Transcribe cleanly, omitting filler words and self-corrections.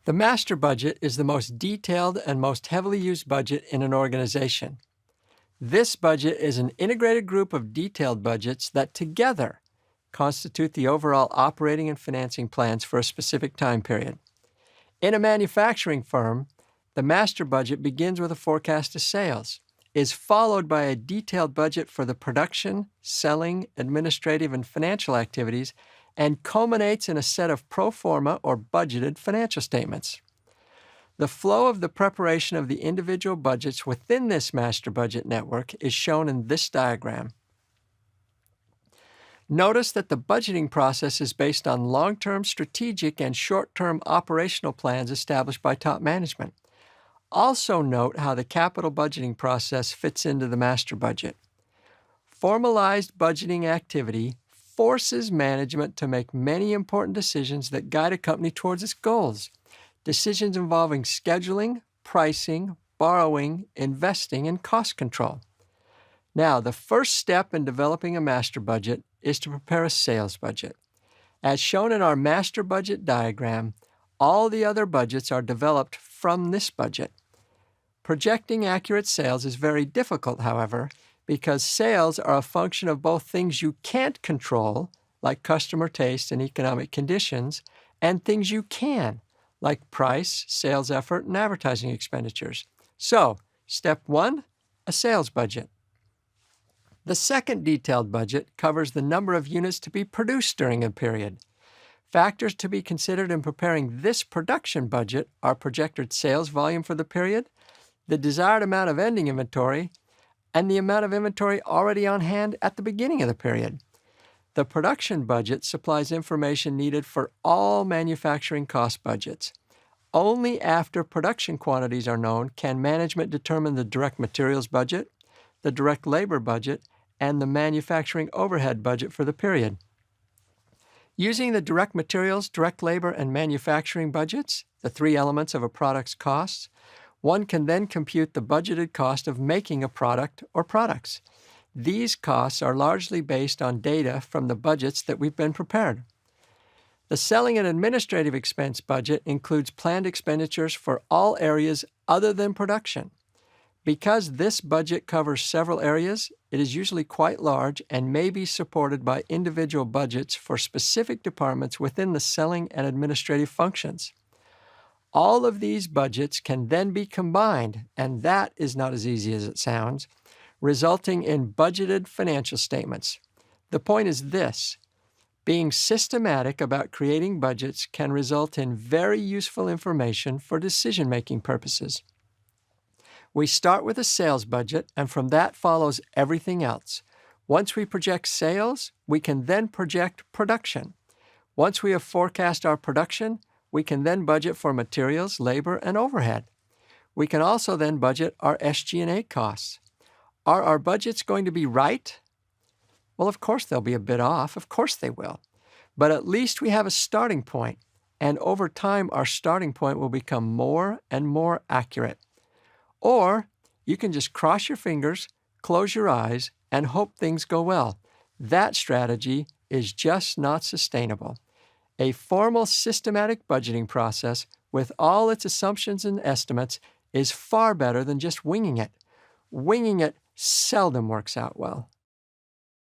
The master budget is the most detailed and most heavily used budget in an organization. This budget is an integrated group of detailed budgets that together constitute the overall operating and financing plans for a specific time period. In a manufacturing firm, the master budget begins with a forecast of sales, is followed by a detailed budget for the production, selling, administrative, and financial activities, and culminates in a set of pro forma or budgeted financial statements. The flow of the preparation of the individual budgets within this master budget network is shown in this diagram. Notice that the budgeting process is based on long-term strategic and short-term operational plans established by top management. Also note how the capital budgeting process fits into the master budget. Formalized budgeting activity forces management to make many important decisions that guide a company towards its goals. Decisions involving scheduling, pricing, borrowing, investing, and cost control. Now, the first step in developing a master budget is to prepare a sales budget. As shown in our master budget diagram, all the other budgets are developed from this budget. Projecting accurate sales is very difficult, however, because sales are a function of both things you can't control, like customer taste and economic conditions, and things you can, like price, sales effort, and advertising expenditures. So, step 1, a sales budget. The second detailed budget covers the number of units to be produced during a period. Factors to be considered in preparing this production budget are projected sales volume for the period, the desired amount of ending inventory, and the amount of inventory already on hand at the beginning of the period. The production budget supplies information needed for all manufacturing cost budgets. Only after production quantities are known can management determine the direct materials budget, the direct labor budget, and the manufacturing overhead budget for the period. Using the direct materials, direct labor, and manufacturing budgets, the three elements of a product's costs, one can then compute the budgeted cost of making a product or products. These costs are largely based on data from the budgets that we've been prepared. The selling and administrative expense budget includes planned expenditures for all areas other than production. Because this budget covers several areas, it is usually quite large and may be supported by individual budgets for specific departments within the selling and administrative functions. All of these budgets can then be combined, and that is not as easy as it sounds, resulting in budgeted financial statements. The point is this: being systematic about creating budgets can result in very useful information for decision-making purposes. We start with a sales budget, and from that follows everything else. Once we project sales, we can then project production. Once we have forecast our production, we can then budget for materials, labor, and overhead. We can also then budget our SG&A costs. Are our budgets going to be right? Well, of course they'll be a bit off. Of course they will. But at least we have a starting point, and over time our starting point will become more and more accurate. Or you can just cross your fingers, close your eyes, and hope things go well. That strategy is just not sustainable. A formal, systematic budgeting process with all its assumptions and estimates is far better than just winging it. Winging it seldom works out well.